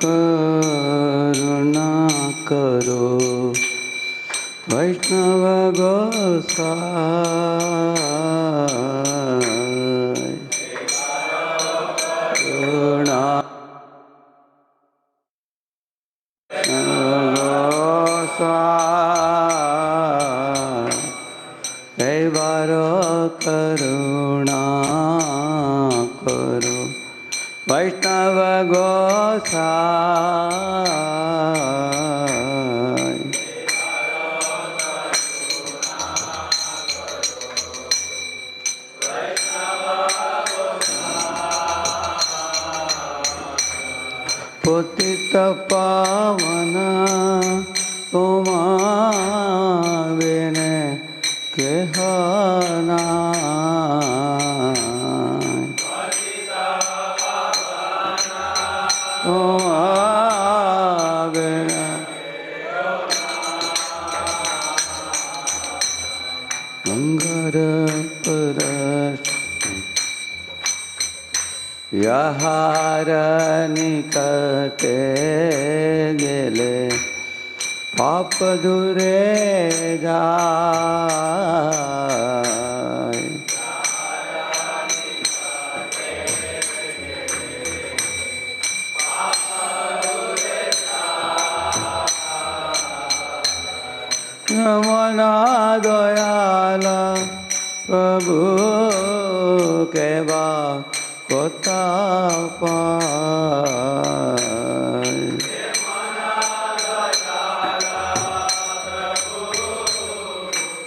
करुणा करो वैष्णव गोसाई करुणा गोसाई हे बारो करुणा करो वैष्णव गोसाई पतित पावन तुम्हारे कहना मंगर परस यहार निकटे गेले पाप दूरे जाय मना दयाल प्रभु केवा कोता पाय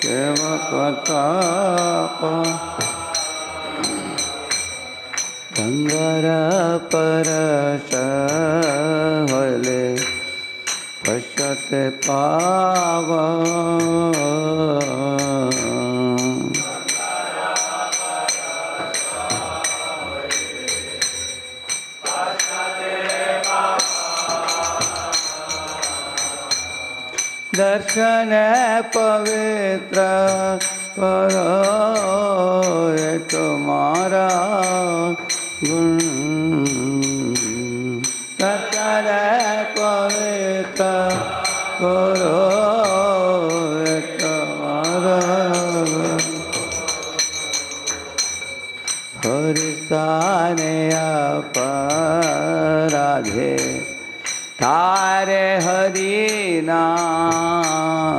केवा कोता पाय गंगर परस होले पश्यते पावन दर्शन पवित्र करो ये तुम्हारा गुण दर्शन पवित्र करो ये तुम्हारा हरिताने अपराधे तारे हरि नाम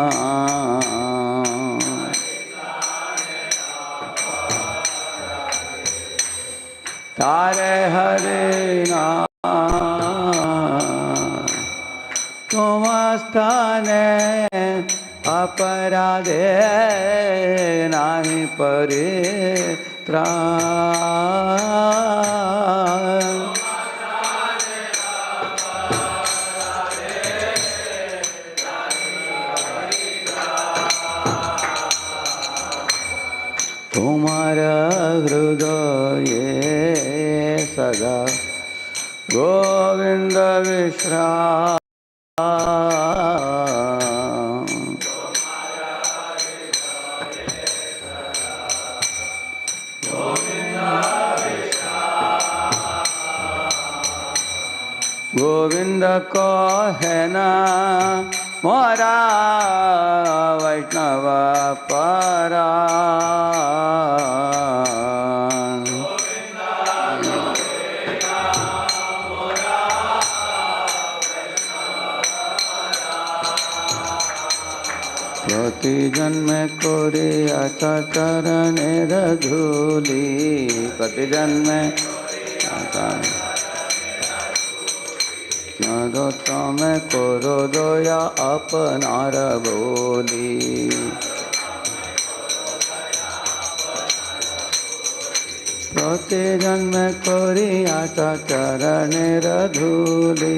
तारे हरि नाम तुम स्थाने अपराधे नाही परित्राण तुम्हारा हृदय सदा गोविंद विश्राम गोविंद को है ना मोरा वैष्णव परायण प्रति जन्म कोरे आचा चरणेर धूली प्रति जन्म नरोत्तम करो दया अपनार बोली प्रति जन्म कोरी आचा चरणेर धूली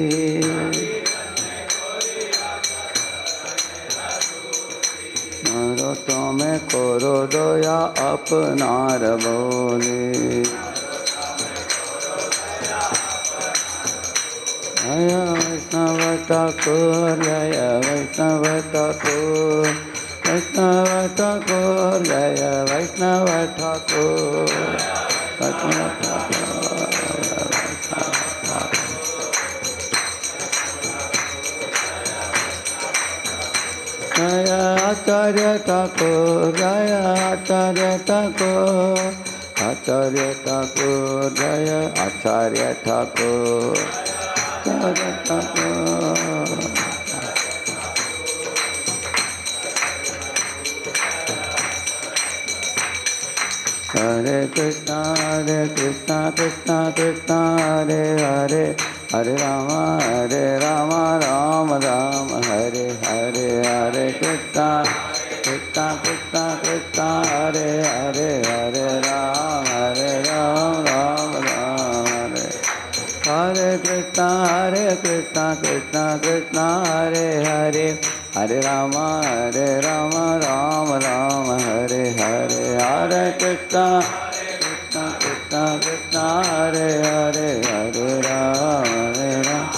नरोत्तम करो दया अपनार बोली जय वैष्णव ठाकुर जय वैष्णव ठाकुर वैष्णव ठाकुर जय वैष्णव ठाकुर वैष्णव Thakur Jaya Acharya Thakur, Jaya Acharya Thakur, Acharya Thakur, Jaya Acharya Thakur, Acharya Thakur. Hare Krishna, Krishna Krishna, Hare Hare, Hare Rama, Rama Rama, Hare Hare, Hare Krishna, Krishna Krishna, Hare Hare, Hare Rama, Rama Rama, Hare Krishna, Krishna Krishna, Hare Hare, Hare Rama, Rama Rama, Hare Hare, Hare Krishna, Krishna Krishna, Hare Hare, Hare Rama,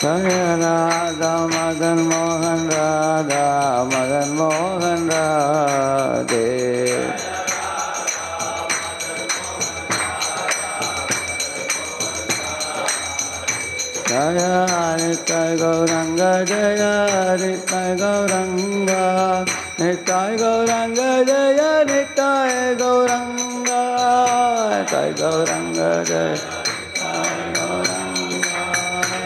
Jaya Radha Madan Mohan, Radha Madan Mohan, Radhe. Jaya Nitai Gauranga, Jaya Nitai Gauranga, Nitai Gauranga, Jaya Nitai Gauranga, Nitai Gauranga, Jaya Nitai Gauranga,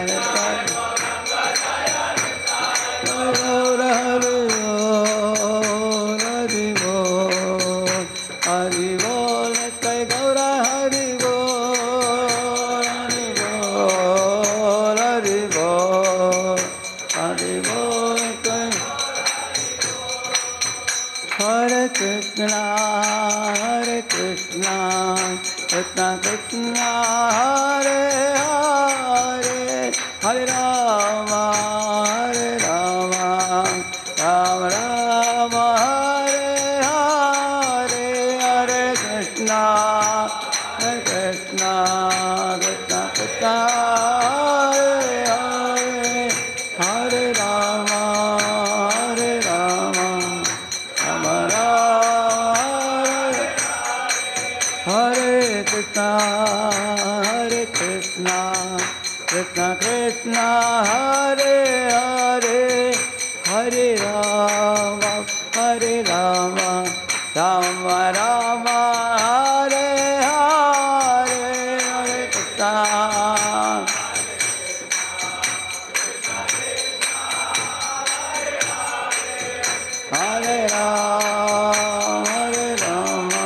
Nitai Gauranga, Hari Bol, Hari Bol, Nitai Gaura, Hari Bol, Hari Bol, Hari Bol, Hari Bol, Hare Krishna, Krishna Krishna, Hare Hare, Hare Rama, Rama Rama, Hare Hare, Hare Krishna, Krishna Krishna, Hare Hare, Hare Rama, Rama Hare Krishna, Krishna Krishna, Hare Hare, Hare Rama, Rama Rama, Hare Hare, Hare Krishna. Hare Rama, Hare Rama.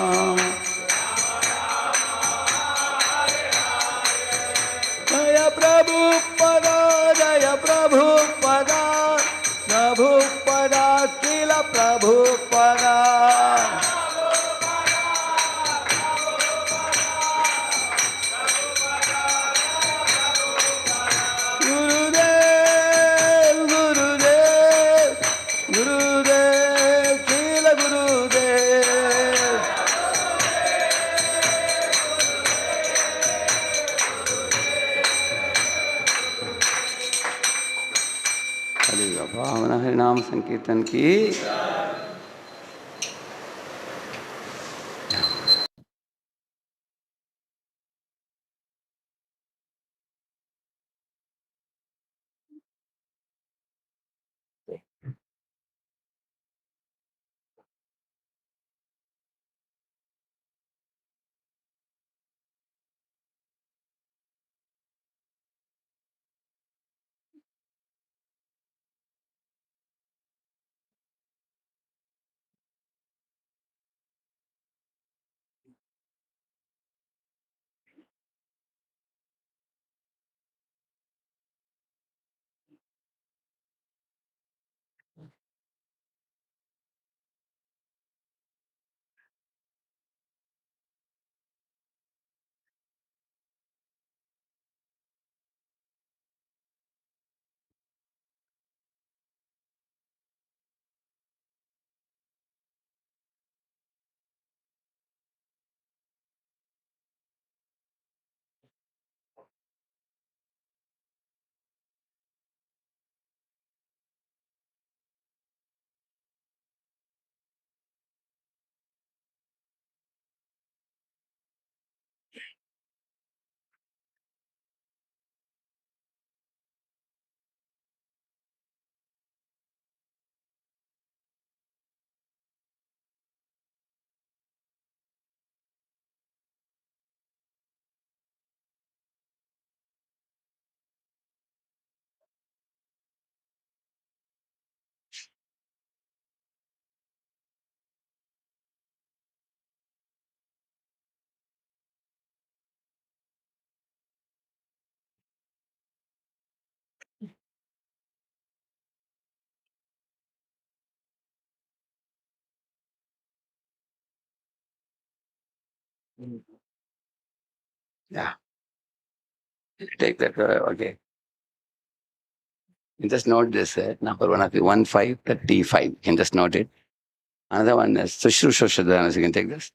Jaya Prabhupada, Jaya Prabhupada, Prabhupada, Srila Prabhupada. Gurudev, Gurudev, Gurudev, Srila Gurudev. भावना हरि नाम संकीर्तन की Yeah. Take that. Okay. You just note this. Number one of the 1535. You can just note it. Another one is Sushrusha Shadhanas. You can take this.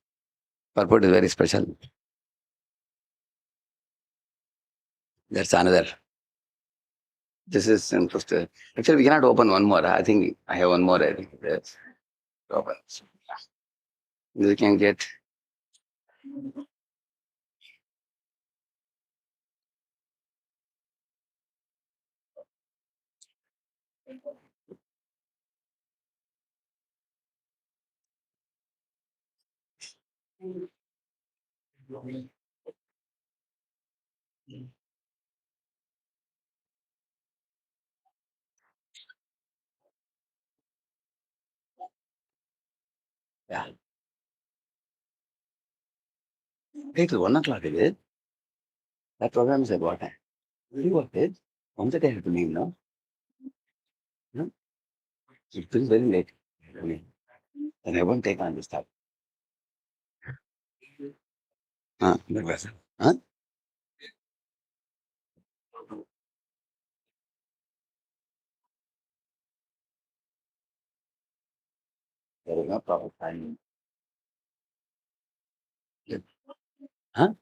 Purport is very special. That's another. This is interesting. Actually, we cannot open one more. I think I have one more. I think that's open. So, yeah. You can get. Yeah. It is 1 o'clock, is it? That program is at what time? You work it. On the day I have to leave now. No? It feels very late. I mean, then I won't take on this stuff. That was. Huh? There is no proper time. Huh?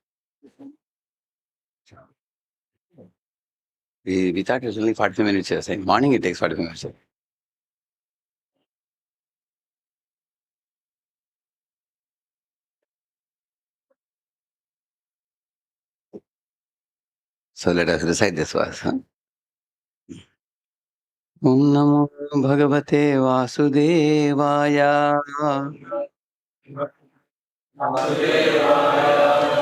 We thought it was only 45 minutes. You're saying morning it takes 45 minutes. So let us recite this verse. Huh? Om Namo Bhagavate Vasudevaya.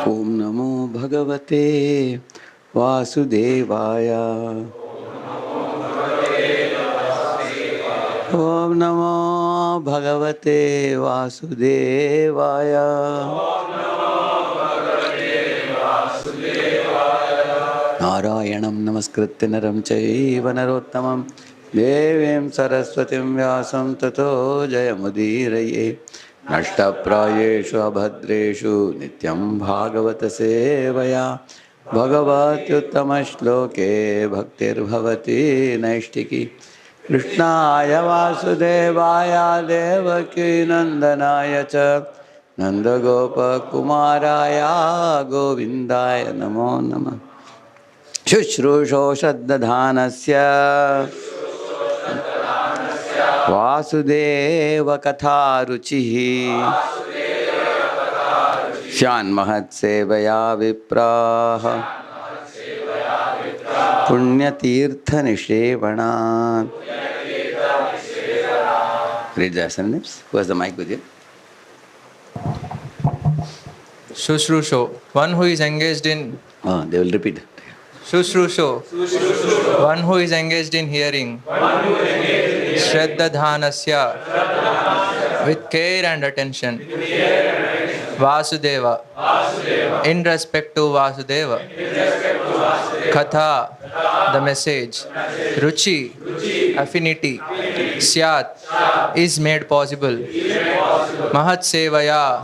Om Namo Bhagavate Vasudevaya. Om Namo Bhagavate Vasudevaya. Narayanam Namaskritya Naram Chaiva Narottamam Devim Saraswatim Vyasam Tato Jayamudiraye Nashtaprayeshu Abhadreshu Nityam Bhagavata Sevaya Bhagavatyuttama-shloke Bhaktir Bhavati Naishtiki Krishnaya Vasudevaya Devaki Nandanaya Cha Nandagopa Kumaraya Govindaya Namo Namah Shushrusho Shaddadhanasya Vasudeva Katharuchihi Shan Mahatsevaya Vipraha Punyatirtha Nishevana. Read the synonyms. Who has the mic with you? Shushrusho, one who is engaged in. They will repeat. Shushrusho, one who is engaged in hearing. Shraddhadhanasya, with care and attention. Vasudeva, in respect to Vasudeva. Katha, the message. Ruchi, affinity. Syat, is made possible. Mahat Sevaya,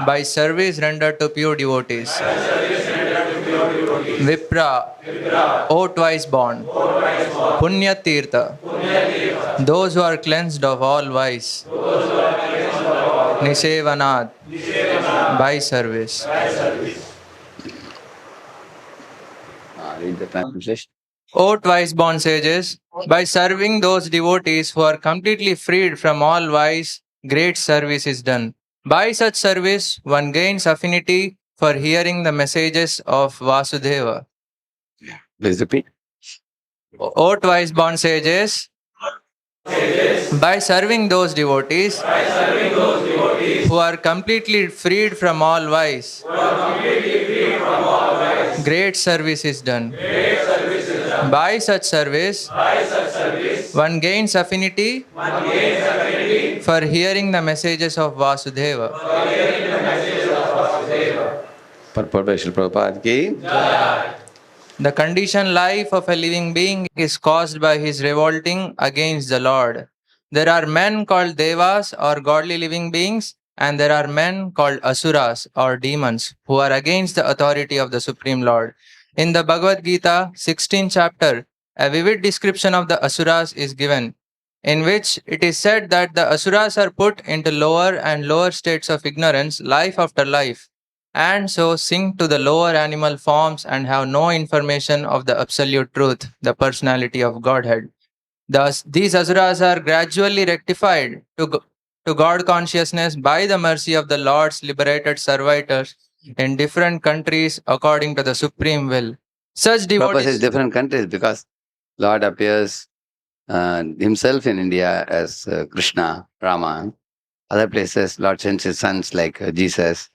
by service rendered to pure devotees. Vipra, O twice born. Punya Tirtha, those who are cleansed of all vice. Nisevanat, by service. Read the translation. O twice born sages, by serving those devotees who are completely freed from all vice, great service is done. By such service, one gains affinity for hearing the messages of Vasudeva. Please repeat. O twice born sages, by serving those devotees who are completely freed from all vice, great service is done. By such service, one gains affinity for hearing the messages of Vasudeva. Purport by Srila Prabhupada ki. The conditioned life of a living being is caused by his revolting against the Lord. There are men called devas or godly living beings and there are men called asuras or demons who are against the authority of the Supreme Lord. In the Bhagavad Gita, 16th chapter, a vivid description of the asuras is given, in which it is said that the asuras are put into lower and lower states of ignorance life after life, and so sink to the lower animal forms and have no information of the absolute truth, the personality of Godhead. Thus, these asuras are gradually rectified to God consciousness by the mercy of the Lord's liberated servitors in different countries according to the supreme will. Such Purpose is devotees. different countries because Lord appears himself in India as Krishna, Rama. Other places, Lord sends his sons like Jesus,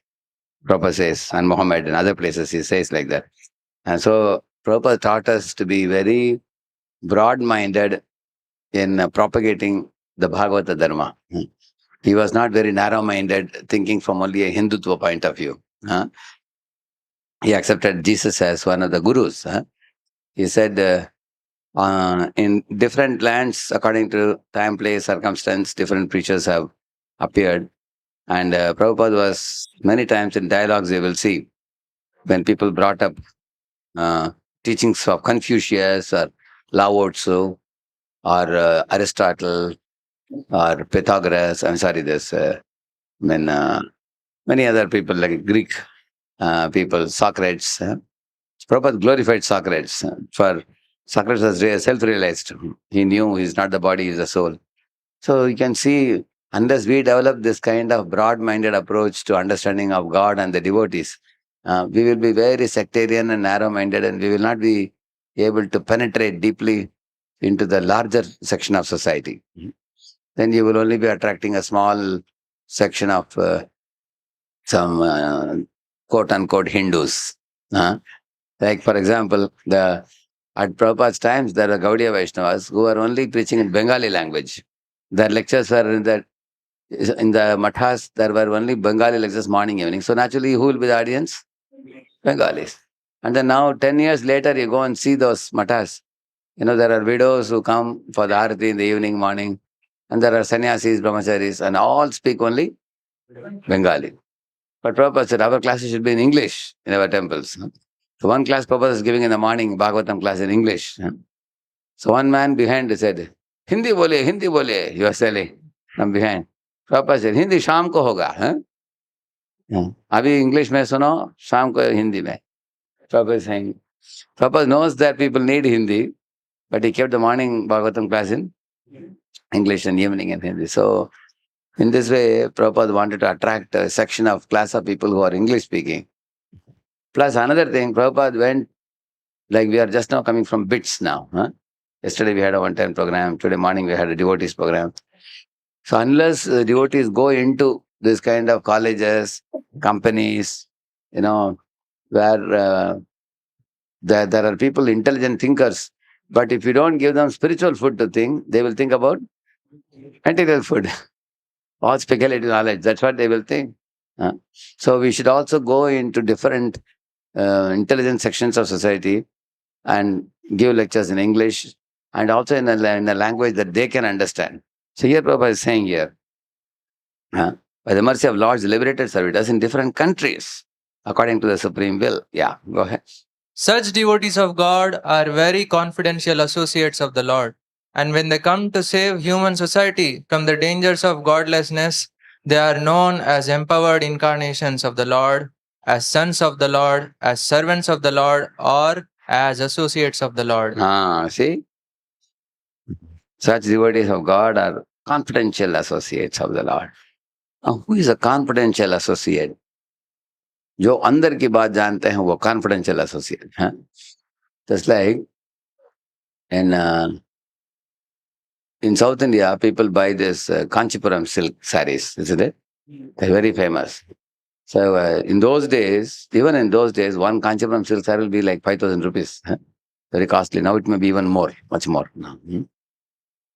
Prabhupada says, and Muhammad, and other places he says like that. And so Prabhupada taught us to be very broad-minded in propagating the Bhagavata Dharma. He was not very narrow-minded, thinking from only a Hindutva point of view. He accepted Jesus as one of the gurus. He said, in different lands, according to time, place, circumstance, different preachers have appeared. And Prabhupada was many times in dialogues, you will see, when people brought up teachings of Confucius or Lao Tzu or Aristotle or Pythagoras, I'm sorry, there's many other people like Greek people, Socrates. Prabhupada glorified Socrates. For Socrates was self-realized. He knew he's not the body, he's the soul. So you can see, unless we develop this kind of broad-minded approach to understanding of God and the devotees, we will be very sectarian and narrow-minded, and we will not be able to penetrate deeply into the larger section of society. Then you will only be attracting a small section of some quote-unquote Hindus. Like, for example, at Prabhupada's times, there were Gaudiya Vaishnavas who were only preaching in Bengali language. Their lectures were in the mathas, there were only Bengali lectures morning, evening. So naturally, who will be the audience? Bengalis. And then now, 10 years later, you go and see those mathas. There are widows who come for the arati in the evening, morning. And there are sannyasis, brahmacharis, and all speak only Bengali. But Prabhupada said, our classes should be in English in our temples. So one class Prabhupada is giving in the morning, Bhagavatam class in English. So one man behind said, Hindi bole, he was telling from behind. Prabhupada said, Hindi sham ko hoga. Abhi English mein suno, sham ko Hindi mein. Prabhupada is saying, Prabhupada knows that people need Hindi, but he kept the morning Bhagavatam class in English and evening in Hindi. So in this way, Prabhupada wanted to attract a section of class of people who are English speaking. Plus another thing, Prabhupada went, like we are just now coming from bits now. Yesterday we had a one-time program, today morning we had a devotees program. So unless devotees go into this kind of colleges, companies, where there are people, intelligent thinkers, but if you don't give them spiritual food to think, they will think about material food or speculative knowledge. That's what they will think. So we should also go into different intelligent sections of society and give lectures in English and also in a language that they can understand. So here Prabhupada is saying here, by the mercy of Lord's liberated servitors in different countries, according to the supreme will. Yeah, go ahead. Such devotees of God are very confidential associates of the Lord. And when they come to save human society from the dangers of godlessness, they are known as empowered incarnations of the Lord, as sons of the Lord, as servants of the Lord, or as associates of the Lord. See? Such devotees of God are confidential associates of the Lord. Now, who is a confidential associate? जो अंदर की बात जानते हैं वो confidential associate. Just like in South India, people buy this Kanchipuram silk saris, isn't it? They're very famous. So in those days, even in those days, one Kanchipuram silk saree will be like 5,000 rupees. Very costly. Now it may be even more, much more.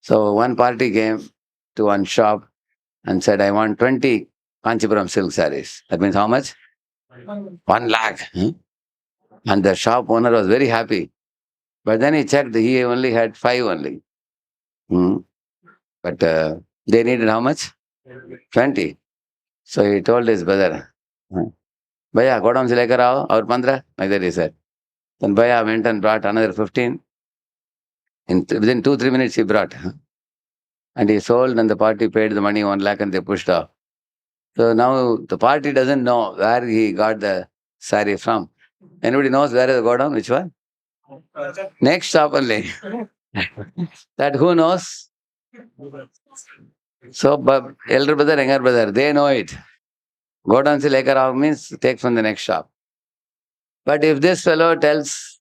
So one party came to one shop and said, I want 20 Kanchipuram silk saris. That means how much? 1 lakh. And the shop owner was very happy. But then he checked, he only had 5 only. But they needed how much? 20. So he told his brother, Bhaiya, go down se lekar aao, aur 15, like that he said. Then Bhaiya went and brought another 15. Within 2-3 minutes he brought. And he sold and the party paid the money 1 lakh and they pushed off. So now the party doesn't know where he got the saree from. Anybody knows where is the go down? Which one? Next stop only. That who knows? So, but elder brother, younger brother, they know it. Go down se lekar aao means take from the next shop. But if this fellow tells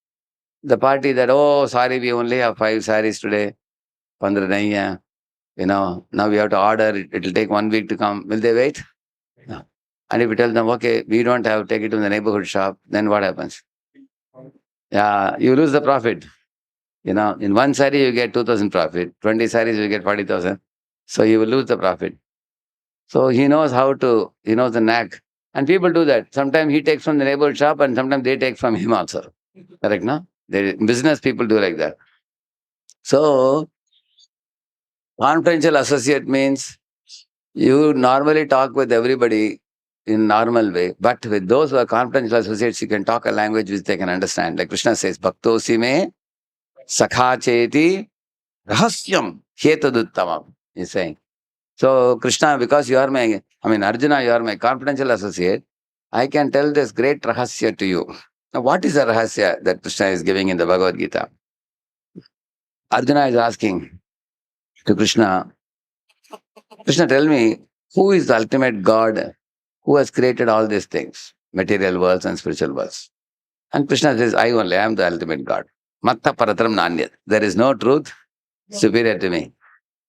the party that, oh, sorry, we only have 5 sarees today, 15 nahi hai, now we have to order, it will take 1 week to come. Will they wait? No. And if you tell them, okay, we don't have, take it to the neighborhood shop, then what happens? Yeah, you lose the profit. In 1 saree you get 2,000 profit, 20 sarees you get 40,000. So you will lose the profit. So he knows he knows the knack. And people do that. Sometimes he takes from the neighborhood shop and sometimes they take from him also. Correct, no? Business people do like that. So, confidential associate means you normally talk with everybody in normal way, but with those who are confidential associates, you can talk a language which they can understand. Like Krishna says, Bhaktosi me sakha cheti rahashyam hetaduttamam. He's saying. So, Krishna, because Arjuna, you are my confidential associate, I can tell this great rahasya to you. Now, what is the rahasya that Krishna is giving in the Bhagavad Gita? Arjuna is asking to Krishna, Krishna, tell me, who is the ultimate God who has created all these things, material worlds and spiritual worlds? And Krishna says, I only am the ultimate God. Matta paratram nanyat. There is no truth superior to me.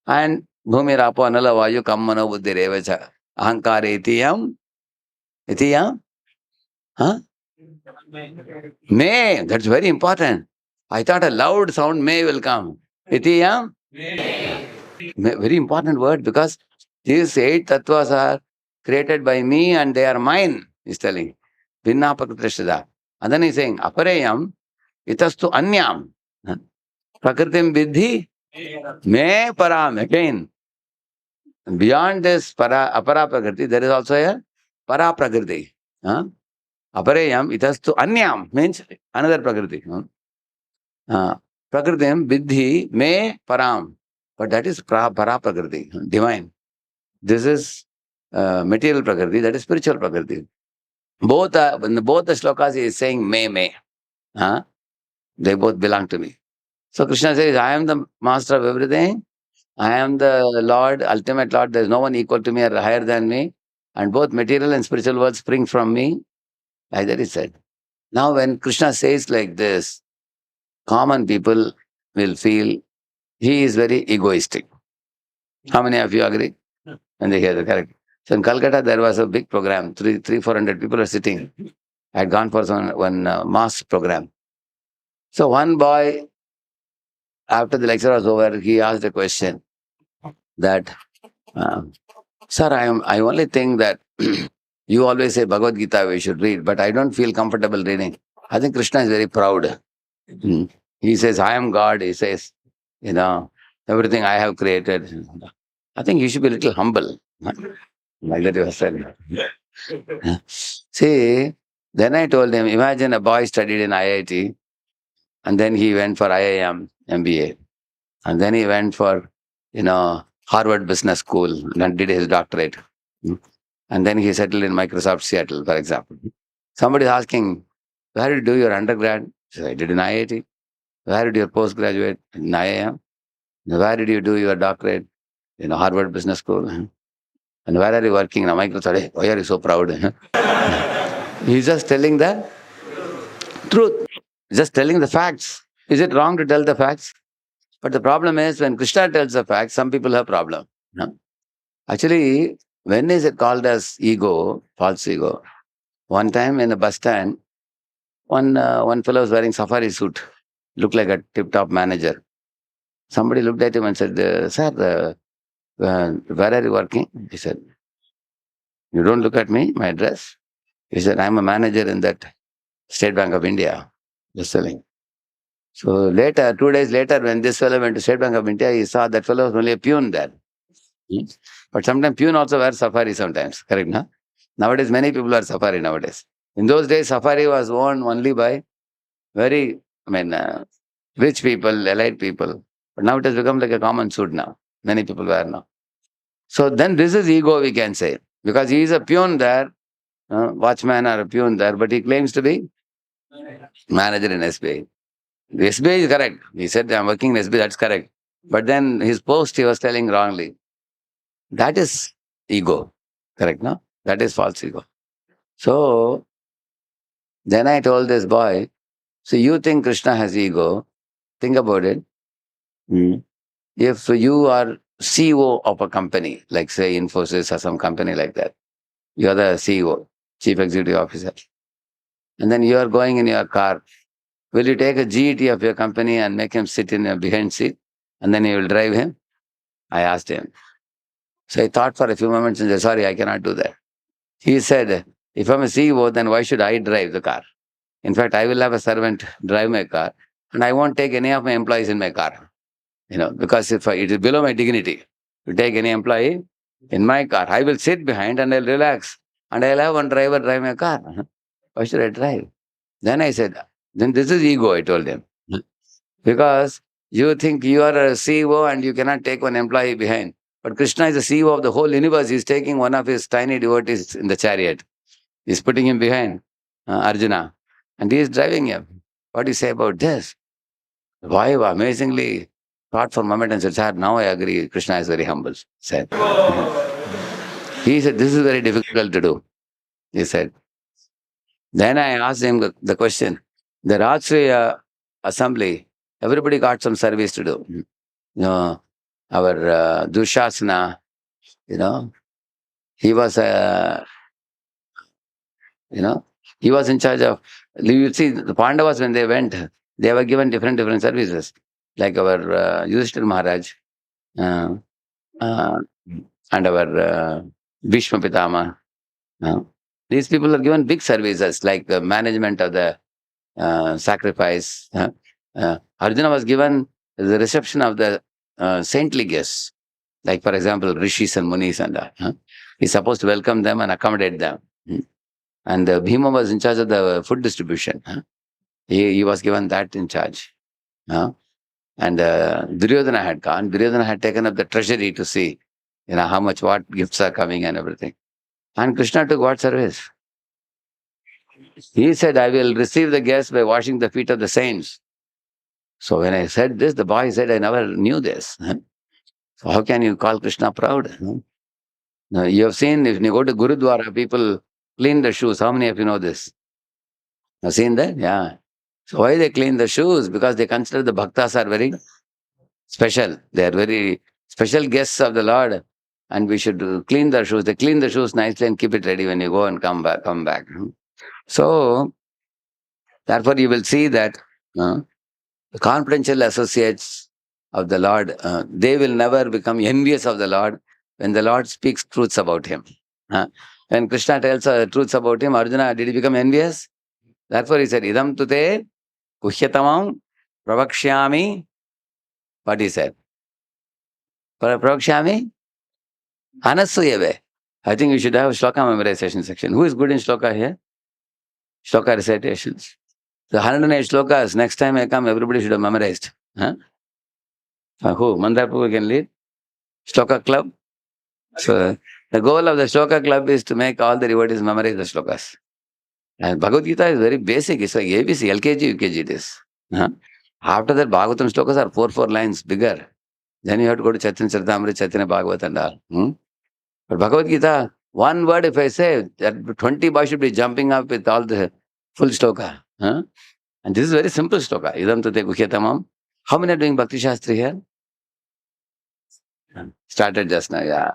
And bhumi rapo anala vayu kammano buddhi revacha. Ahankara itiyam. Huh? May. That's very important. I thought a loud sound may will come. Itiyam. Very important word because these 8 tattvas are created by me and they are mine, he's telling. Vinna prakrishtada. And then he's saying, Apareyam itastu anyam. Prakritim vidhi me param. Again, beyond this apara prakriti, there is also a para prakriti. Apareyam itastu anyam means another prakriti. Prakritim vidhi me param. But that is para prakriti, divine. This is material prakriti, that is spiritual prakriti. Both the shlokas he is saying me. They both belong to me. So Krishna says, I am the master of everything. I am the Lord, ultimate Lord. There is no one equal to me or higher than me. And both material and spiritual worlds spring from me. Like that he said. Now when Krishna says like this, common people will feel he is very egoistic. How many of you agree? When they hear the correct. So in Calcutta, there was a big program. 400 people are sitting. I had gone for one mass program. So one boy, after the lecture was over, he asked a question that, sir, I only think that you always say Bhagavad Gita we should read, but I don't feel comfortable reading. I think Krishna is very proud. He says, I am God. He says, everything I have created. I think you should be a little humble. Like that he was saying. See, then I told him, imagine a boy studied in IIT and then he went for IIM, MBA. And then he went for, Harvard Business School and did his doctorate. And then he settled in Microsoft Seattle, for example. Somebody is asking, where did you do your undergrad? He said, I did in IIT. Where did your postgraduate? In IIM. Where did you do your doctorate? In Harvard Business School. And where are you working in Microsoft? Hey, why are you so proud? He's just telling the truth. Just telling the facts. Is it wrong to tell the facts? But the problem is when Krishna tells the facts, some people have problem. No? Actually, when is it called as ego, false ego? One time in a bus stand, one fellow was wearing safari suit, looked like a tip-top manager. Somebody looked at him and said, sir, where are you working? He said, you don't look at me, my address. He said, I'm a manager in that State Bank of India, just selling. So later, 2 days later, when this fellow went to State Bank of India, he saw that fellow was only a peon there. But sometimes pune also wear safari sometimes, correct? No? Nowadays, many people wear safari nowadays. In those days, safari was worn only by very, rich people, elite people. But now it has become like a common suit now. Many people wear now. So then this is ego, we can say. Because he is a peon there, watchman or a peon there, but he claims to be manager in SBI. The SBI is correct. He said, I'm working in SBI, that's correct. But then his post, he was telling wrongly. That is ego. Correct, no? That is false ego. So then I told this boy, so you think Krishna has ego? Think about it. Hmm. If you are CEO of a company, like say Infosys or some company like that, you are the CEO, Chief Executive Officer, and then you are going in your car, will you take a GET of your company and make him sit in a behind seat and then you will drive him? I asked him. So I thought for a few moments and said, sorry, I cannot do that. He said, if I'm a CEO, then why should I drive the car? In fact, I will have a servant drive my car and I won't take any of my employees in my car. Because if it is below my dignity to take any employee in my car, I will sit behind and I'll relax and I'll have one driver drive my car. Why should I drive? Then I said, then this is ego, I told him. Because you think you are a CEO and you cannot take one employee behind. But Krishna is the CEO of the whole universe. He's taking one of his tiny devotees in the chariot. He's putting him behind Arjuna. And he is driving him. What do you say about this? Why amazingly thought for a moment and said, sir, now I agree. Krishna is very humble. Said. He said, this is very difficult to do. He said. Then I asked him the question. The Rajshriya assembly, everybody got some service to do. Our Dushasana, he was he was in charge of, you see, the Pandavas when they went, they were given different services. Like our Yudhishthira Maharaj, uh, uh, and our Bhishma Pitama. These people are given big services like the management of the sacrifice. Arjuna was given the reception of the saintly guests, like for example, rishis and munis and he's supposed to welcome them and accommodate them. And Bhima was in charge of the food distribution. He was given that in charge. And Duryodhana had gone. Duryodhana had taken up the treasury to see, how much, what gifts are coming and everything. And Krishna took what service? He said, I will receive the guests by washing the feet of the saints. So when I said this, the boy said, I never knew this. So how can you call Krishna proud? Now, you have seen, if you go to Gurudwara, people clean the shoes. How many of you know this? Have seen that? Yeah. So why they clean the shoes? Because they consider the bhaktas are very special. They are very special guests of the Lord. And we should clean their shoes. They clean the shoes nicely and keep it ready when you go and come back. So, therefore, you will see that the confidential associates of the Lord, they will never become envious of the Lord when the Lord speaks truths about him. When Krishna tells truths about him, Arjuna, did he become envious? Therefore, he said, Idam tute kuhyatamam pravakshyami. What he said? Pravakshyami anasuyave. I think you should have shloka memorization section. Who is good in shloka here? Shloka recitations. The 108 shlokas, next time I come, everybody should have memorized. Who? Mandarpur can lead? Shloka club? So, the goal of the shloka club is to make all the devotees memorize the shlokas. And Bhagavad Gita is very basic. It's like ABC, LKG, UKG it is. After that, Bhagavatam shlokas are four lines bigger. Then you have to go to Chaitanya Charitamrita, Chaitanya Bhagavat and all. But Bhagavad Gita, one word if I say, that 20 boys should be jumping up with all the full shloka. And this is very simple shloka. Idam tate guhyatamam. How many are doing Bhakti Shastri here? Started just now, yeah.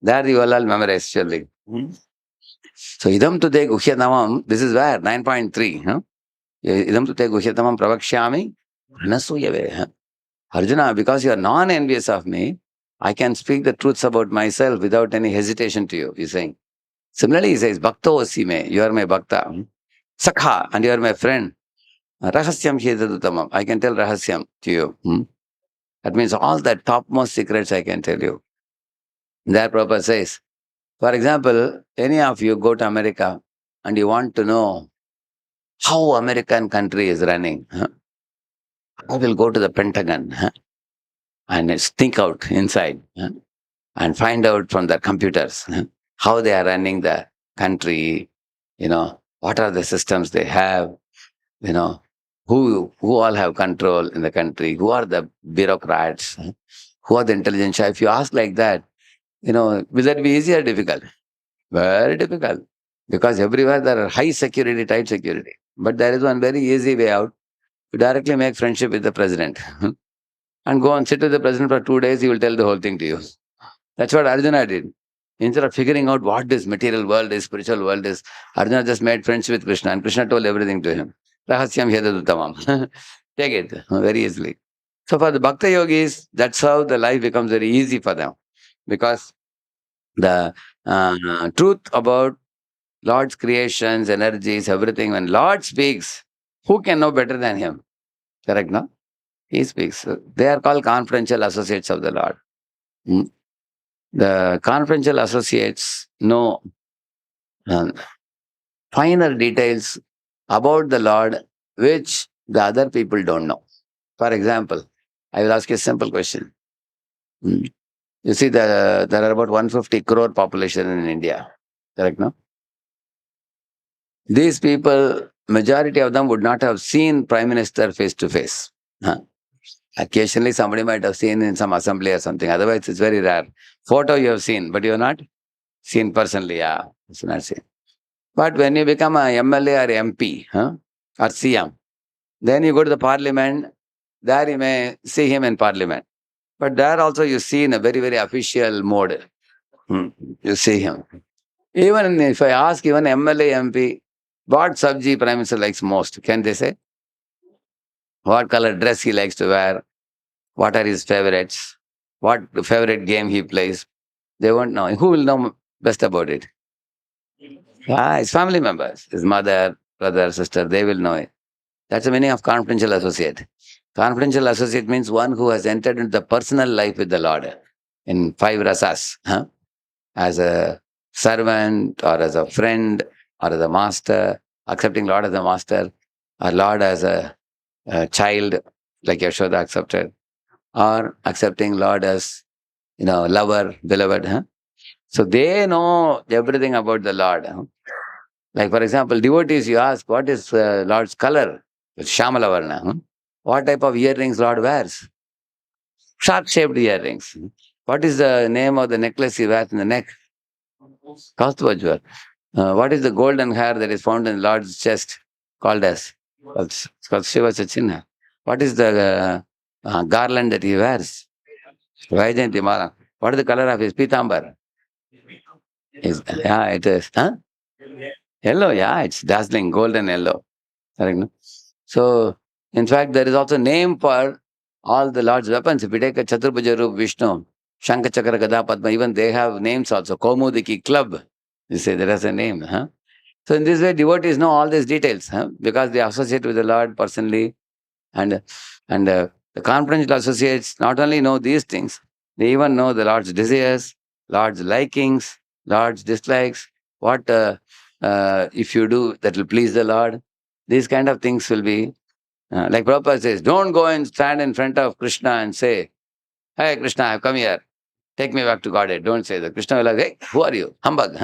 There you all memorize surely. So idam tate guhyatamam, this is where? 9.3. Idam tate guhyatamam pravakshyami anasuyave. Arjuna, because you are non-envious of me, I can speak the truths about myself without any hesitation to you, he's saying. Similarly, he says, Bhakto osime, you are my bhakta. Sakha, and you are my friend. Rahasyam shedadutamam, I can tell rahasyam to you. That means all the topmost secrets I can tell you. There Prabhupada says, for example, any of you go to America and you want to know how American country is running, I will go to the Pentagon and sneak out inside and find out from the computers how they are running the country, what are the systems they have, you know, who all have control in the country, who are the bureaucrats, who are the intelligentsia. If you ask like that, will that be easy or difficult? Very difficult. Because everywhere there are high security, tight security. But there is one very easy way out. You directly make friendship with the president and go and sit with the president for 2 days, he will tell the whole thing to you. That's what Arjuna did. Instead of figuring out what this material world is, spiritual world is, Arjuna just made friends with Krishna and Krishna told everything to him. Rahashyam Hyadatuttamam. Take it very easily. So for the Bhakta yogis, that's how the life becomes very easy for them. Because the truth about Lord's creations, energies, everything, when Lord speaks, who can know better than him? Correct, no? He speaks. They are called confidential associates of the Lord. Hmm? The confidential associates know uh, finer details about the Lord which the other people don't know. For example, I will ask you a simple question. Hmm. You see, there are about 150 crore population in India. Correct, no? These people, majority of them would not have seen Prime Minister face to face. Huh? Occasionally, somebody might have seen in some assembly or something. Otherwise, it's very rare. Photo you have seen, but you have not seen personally. Yeah, it's not seen. But when you become a MLA or MP or CM, then you go to the parliament. There you may see him in parliament. But there also you see in a very, very official mode. You see him. Even if I ask even MLA, MP, what sabji Prime Minister likes most, can they say? What color dress he likes to wear? What are his favorites? What favorite game he plays? They won't know. Who will know best about it? His family members, his mother, brother, sister, they will know it. That's the meaning of confidential associate. Confidential associate means one who has entered into the personal life with the Lord in 5 rasas, as a servant or as a friend or as a master, accepting Lord as a master, or Lord as a child, like Yashoda accepted, or accepting Lord as lover, beloved. So they know everything about the Lord. Like for example, devotees, you ask, what is Lord's color? It's Shamalavarna. What type of earrings Lord wears? Sharp-shaped earrings. What is the name of the necklace he wears in the neck? Kaustubha. What is the golden hair that is found in Lord's chest called as? It's called Shiva Chachinha. What is the garland that he wears? Vaijayanti Mala. What is the color of his pitambar? Yeah, it is. Huh? Yellow, yeah, it's dazzling, golden yellow. Correct, no? So, in fact, there is also a name for all the Lord's weapons. If you take a Chaturbhuja Rup Vishnu, Shankha Chakra Gada Padma, even they have names also. Kaumudiki Club, you say there is a name. So, in this way, devotees know all these details because they associate with the Lord personally. And, and the confidential associates not only know these things, they even know the Lord's desires, Lord's likings, Lord's dislikes, what if you do that will please the Lord. These kind of things will be, like Prabhupada says, don't go and stand in front of Krishna and say, hey Krishna, I've come here, take me back to Godhead. Don't say that. Krishna will like, hey, who are you? Humbug.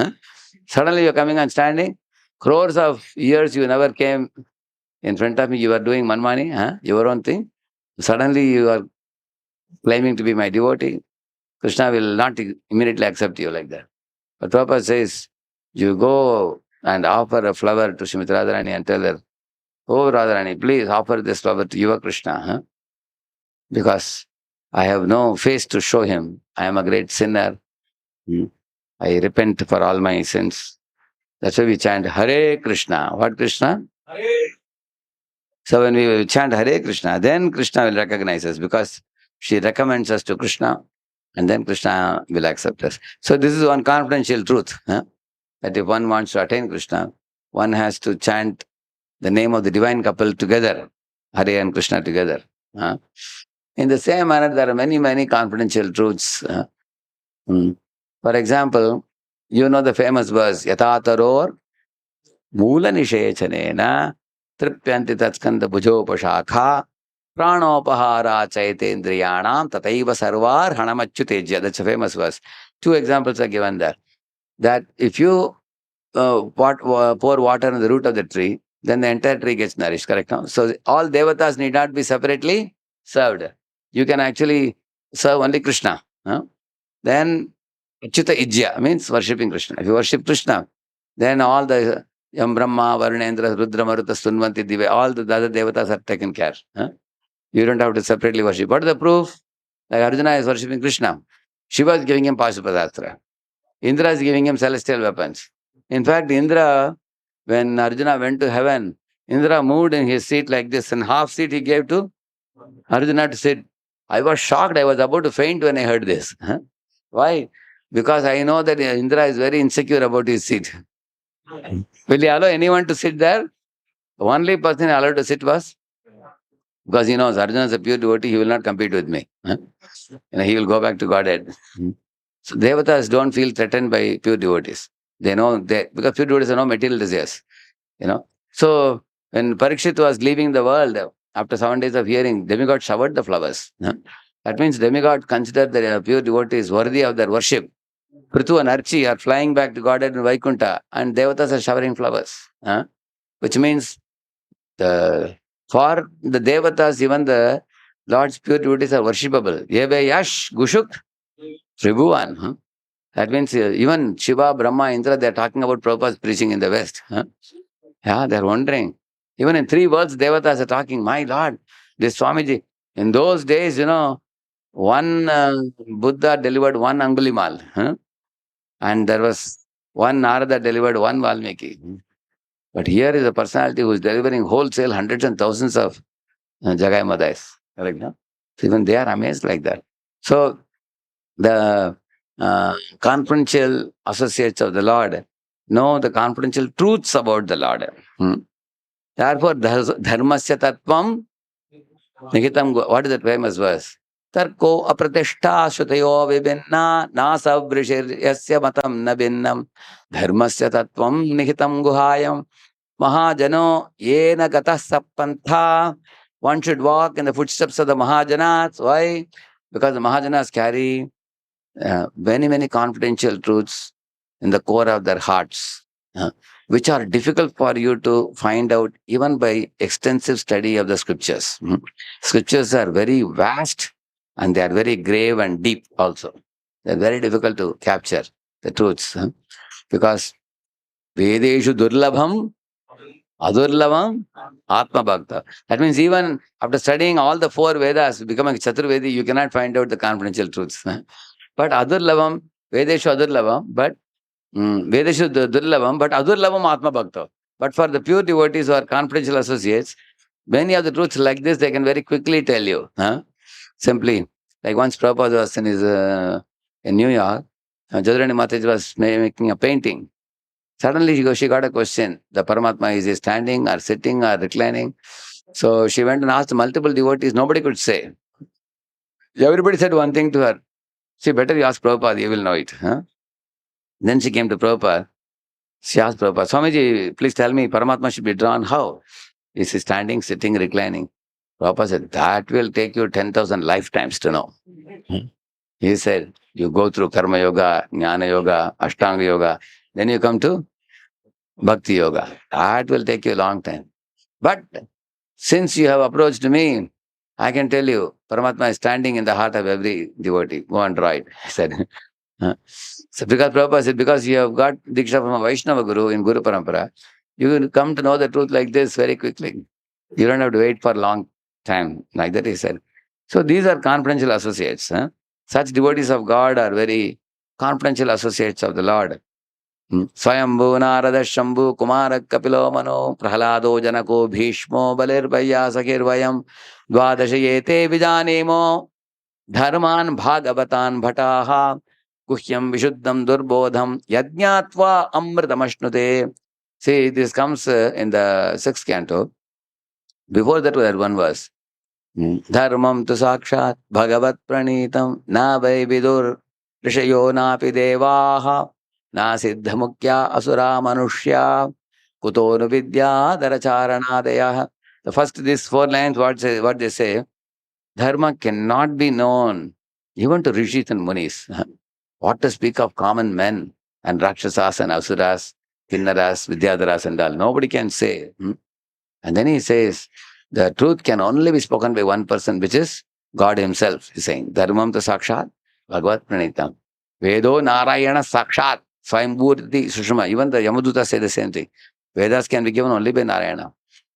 Suddenly you're coming and standing. Crores of years you never came in front of me, you are doing manmani, your own thing. Suddenly you are claiming to be my devotee. Krishna will not immediately accept you like that. But Prabhupada says, you go and offer a flower to Srimati Radharani and tell her, oh Radharani, please offer this flower to your Krishna, because I have no face to show him. I am a great sinner. I repent for all my sins. That's why we chant Hare Krishna. What Krishna? Hare. So when we chant Hare Krishna, then Krishna will recognize us because she recommends us to Krishna and then Krishna will accept us. So this is one confidential truth, that if one wants to attain Krishna, one has to chant the name of the divine couple together, Hare and Krishna together. In the same manner, there are many, many confidential truths. For example, you know the famous verse, Yatataror Mula Nishechanena Tripyanti Tatskanda Bhujopashakha Pranopahara Chaitendriyanam Tataiva Sarvar Hanamachyutejya. That's a famous verse. Two examples are given there. That if you pour water on the root of the tree, then the entire tree gets nourished, correct? No? So all devatas need not be separately served. You can actually serve only Krishna. Then Achyuta Ijya means worshipping Krishna. If you worship Krishna, then all the Yam Brahma, Varunendra, Rudra, Maruta, Sunvanti, Diva, all the other devatas are taken care. You don't have to separately worship. What is the proof? Like Arjuna is worshipping Krishna. Shiva is giving him Pashupadastra. Indra is giving him celestial weapons. In fact, Indra, when Arjuna went to heaven, Indra moved in his seat like this, and half seat he gave to Arjuna to sit. I was shocked. I was about to faint when I heard this. Why? Because I know that Indra is very insecure about his seat. Will he allow anyone to sit there? The only person allowed to sit was, because he knows Arjuna is a pure devotee, he will not compete with me. He will go back to Godhead. So devatas don't feel threatened by pure devotees. They know because pure devotees have no material desires. So when Parikshit was leaving the world after 7 days of hearing, demigod showered the flowers. That means demigod considered the pure devotees worthy of their worship. Prithu and Archi are flying back to Godhead in Vaikunta, and devatas are showering flowers. Which means for the devatas, even the Lord's pure devotees are worshipable. Yeve Yash Gushuk Tribhuvan. That means even Shiva, Brahma, Indra, they are talking about Prabhupada's preaching in the West. Yeah, they are wondering. Even in 3 worlds, devatas are talking, my Lord, this Swamiji. In those days, one Buddha delivered one Angulimal. And there was one Narada delivered one Valmiki. But here is a personality who is delivering wholesale hundreds and thousands of Jagai Madais. Correct, no? So even they are amazed like that. So the confidential associates of the Lord know the confidential truths about the Lord. Therefore, dharmasya tattvam nihitam. What is that famous verse? Tarko apratishta shutayo vibhinna nasa vrishir yasya matam na binnam dharmasya tattvam nihitam guhayam mahajano yena gatah sappantha. One should walk in the footsteps of the Mahajanas. Why? Because the Mahajanas carry many, many confidential truths in the core of their hearts, which are difficult for you to find out even by extensive study of the scriptures. Scriptures are very vast and they are very grave and deep also. They are very difficult to capture the truths because Vedeshu Durlabham Adurlavam Atma Bhakta. That means even after studying all the 4 Vedas, becoming Chaturvedi, you cannot find out the confidential truths. But Adurlavam, Vedeshu Adurlavam, but Vedeshu Durlavam, but Adurlavam Atma Bhakta. But for the pure devotees who are confidential associates, many of the truths like this, they can very quickly tell you. Simply, like once Prabhupada was in New York, Jodharani Mataji was making a painting. Suddenly she got a question. The Paramatma, is he standing or sitting or reclining? So she went and asked multiple devotees. Nobody could say. Everybody said one thing to her. See, better you ask Prabhupada, you will know it. Then she came to Prabhupada. She asked Prabhupada, Swamiji, please tell me, Paramatma should be drawn how? Is he standing, sitting, reclining? Prabhupada said, that will take you 10,000 lifetimes to know. He said, you go through Karma Yoga, Jnana Yoga, Ashtanga Yoga, then you come to Bhakti Yoga. That will take you a long time. But since you have approached me, I can tell you, Paramatma is standing in the heart of every devotee. Go and draw it. I said. So because Prabhupada said, because you have got Diksha from a Vaishnava Guru in Guru Parampara, you will come to know the truth like this very quickly. You don't have to wait for a long time. Like that he said. So these are confidential associates. Such devotees of God are very confidential associates of the Lord. Swayambhu Narada Shambhu Kumara Kapilo Mano Prahalado Janako Bhishmo Balir Bhaya Sakir Vayam Dvadashayete Vijanemo Dharman Bhagavatan Bhataha Guhyam Vishuddham Durbodham Yajñatva Amritamashnute. See, this comes in the 6th canto. Before that, we had one verse. Dharmam tu sakshat bhagavat pranitam na vai vidur Rishayo napi devaha na siddha mukya asura manushya kutonu vidya daracharanadaya. The first, these 4 lines, what they say, dharma cannot be known even to rishis and munis. What to speak of common men and rakshasas and asuras, kinnaras, vidyadharas and all. Nobody can say. And then he says, the truth can only be spoken by one person, which is God himself. He's saying, Dharmam ta sakshat, Bhagavad Pranitam. Vedo Narayana sakshat, Swayambhurti Sushma. Even the Yamaduta say the same thing. Vedas can be given only by Narayana.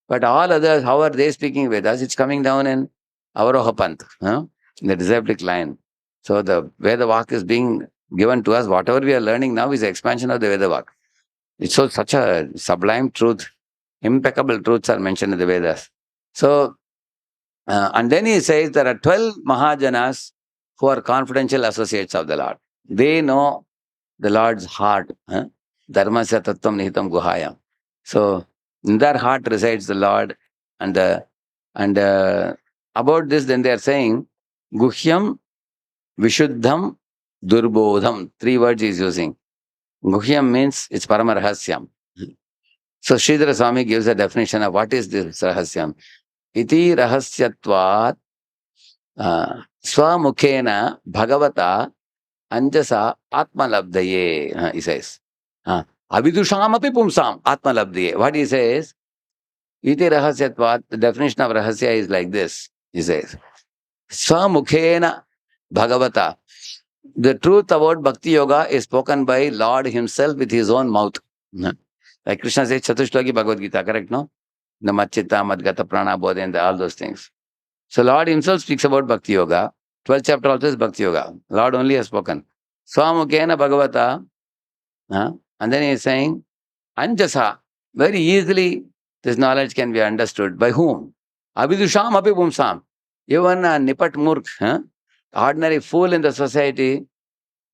But all others, how are they speaking Vedas? It's coming down in Avaroha Panth, in the disciplic line. So the Veda Vak is being given to us. Whatever we are learning now is the expansion of the Veda Vak. It's so such a sublime truth. Impeccable truths are mentioned in the Vedas. So, and then he says there are 12 Mahajanas who are confidential associates of the Lord. They know the Lord's heart. Dharmasya tattvam nihitam guhayam. So, in their heart resides the Lord. And about this, then they are saying, Guhyam, Vishuddham, Durbodham. 3 words he is using. Guhyam means it's Paramarahasyam. So Sridhara Swami gives a definition of what is this Rahasyam. Iti Rahasyatvat Swamukhena Bhagavata Anjasa Atmalabdaye, he says. Avidusham api pumsam Atmalabdaye. What he says, Iti Rahasyatvat, the definition of Rahasya is like this, he says. Swamukhena Bhagavata. The truth about Bhakti Yoga is spoken by Lord himself with his own mouth. Like Krishna says, Chatushloki Bhagavad Gita, correct, no? The Machita, Madgata, Prana, Bodha, and all those things. So Lord himself speaks about Bhakti Yoga. 12th chapter also is Bhakti Yoga. Lord only has spoken. Swamukena Bhagavata. And then he is saying, Anjasa. Very easily this knowledge can be understood. By whom? Avidusham api pumsam. Even a nipat murk, ordinary fool in the society,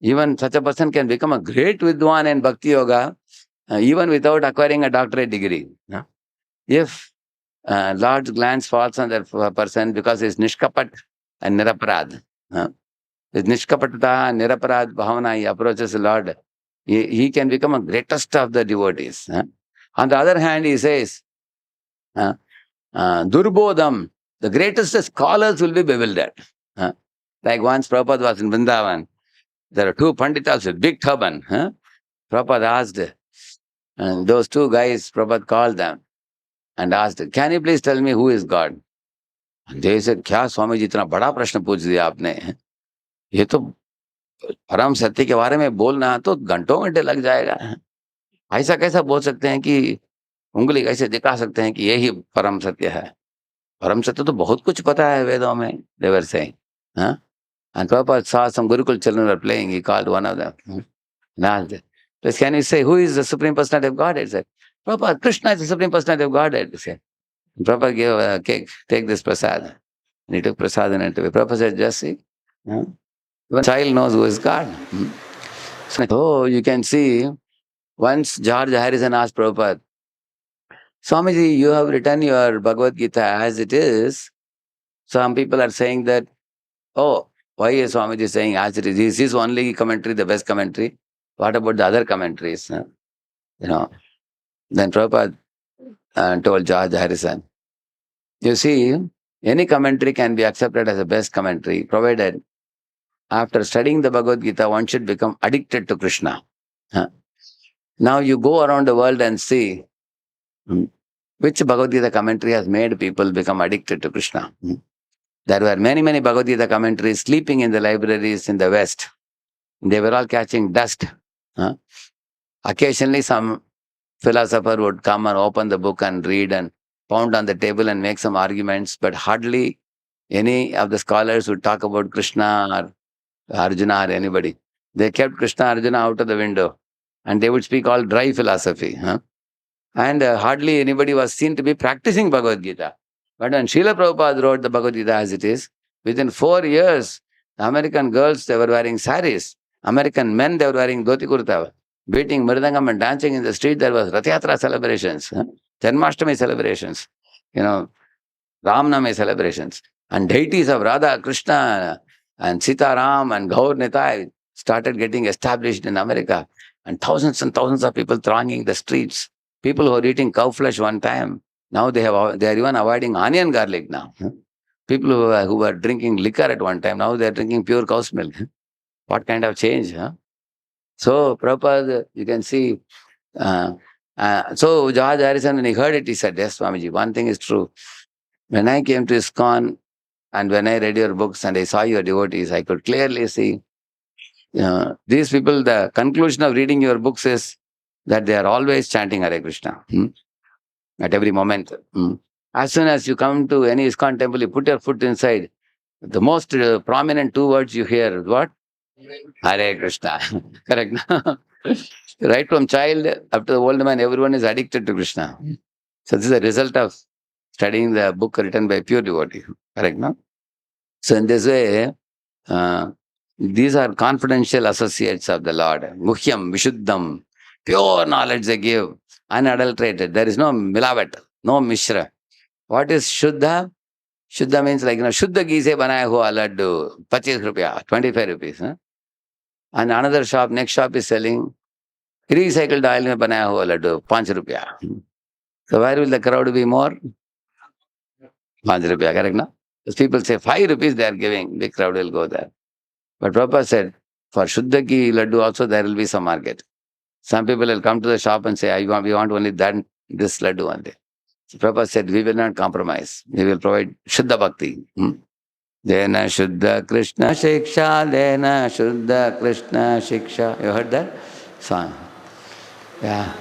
even such a person can become a great Vidwan in Bhakti Yoga, even without acquiring a doctorate degree. If Lord's glance falls on that person because he is nishkapat and niraparad. With nishkapatata and niraparad bhavana, he approaches the Lord. He can become a greatest of the devotees. On the other hand, he says, Durbodham, the greatest scholars will be bewildered. Like once Prabhupada was in Vrindavan, there are 2 Panditas with big turban. Prabhupada asked, and those 2 guys, Prabhupada called them and asked, can you please tell me who is God? And they said, क्या स्वामी जी इतना बड़ा प्रश्न पूछ दिया आपने? ये तो परम सत्य के बारे में बोलना है तो घंटों घंटे लग जाएगा. ऐसा कैसा बोल सकते हैं कि उंगली कैसे दिखा सकते हैं कि यही परम सत्य है? परम सत्य तो बहुत कुछ पता है वेदों में. They were saying. And Prabhupada saw some Gurukul children were playing. He called one of them. And asked, please can you say who is the Supreme Personality of Godhead? He said, Prabhupada, Krishna is the Supreme Personality of Godhead. He said. Prabhupada gave a cake, take this prasad. And he took prasad and went away. Prabhupada said, just see, even a child knows who is God. So you can see, once George Harrison asked Prabhupada, Swamiji, you have written your Bhagavad Gita as it is. Some people are saying that, oh, why is Swamiji saying as it is? Is his only commentary the best commentary? What about the other commentaries? Then Prabhupada told George Harrison, you see, any commentary can be accepted as the best commentary, provided after studying the Bhagavad Gita, one should become addicted to Krishna. Now you go around the world and see which Bhagavad Gita commentary has made people become addicted to Krishna. There were many, many Bhagavad Gita commentaries sleeping in the libraries in the West. They were all catching dust. Occasionally some philosopher would come and open the book and read and pound on the table and make some arguments, but hardly any of the scholars would talk about Krishna or Arjuna or anybody. They kept Krishna, Arjuna out of the window and they would speak all dry philosophy. And hardly anybody was seen to be practicing Bhagavad Gita. But when Srila Prabhupada wrote the Bhagavad Gita as it is, within 4 years, the American girls, they were wearing saris. American men, they were wearing dhoti kurta, beating mridangam and dancing in the street. There was Rath Yatra celebrations, Janmashtami celebrations, Ramnami celebrations. And deities of Radha, Krishna, and Sita Ram and Gaur Nitai, started getting established in America, and thousands of people thronging the streets. People who were eating cow flesh one time, now they are even avoiding onion garlic now. People who were drinking liquor at one time, now they are drinking pure cow's milk. What kind of change? Huh? So, Prabhupada, you can see. So, George Harrison, when he heard it, he said, "Yes, Swamiji, one thing is true. When I came to ISKCON and when I read your books and I saw your devotees, I could clearly see these people, the conclusion of reading your books is that they are always chanting Hare Krishna at every moment. As soon as you come to any ISKCON temple, you put your foot inside, the most prominent two words you hear is what? Hare Krishna. Correct? Right from child up to the old man, everyone is addicted to Krishna. So this is a result of studying the book written by pure devotee. Correct? No? So in this way, these are confidential associates of the Lord. Muhyam, Vishuddham, pure knowledge they give, unadulterated. There is no milavat, no mishra. What is Shuddha? Shuddha means like, Shuddha ghee se banaya hua laddu, 25 rupiah, 25 rupees. Huh? And another shop, next shop is selling recycled oil mein banaya hua laddu, 5 rupiah. So where will the crowd be more? 5 rupiah, correct? No? Because people say 5 rupees they are giving, big crowd will go there. But Prabhupada said, for Shuddha ghee laddu also there will be some market. Some people will come to the shop and say, we want only that, this laddu one day. So Prabhupada said, we will not compromise. We will provide Shuddha Bhakti. Dena Shuddha Krishna Shiksha, Dena Shuddha Krishna Shiksha. You heard that song? Yeah.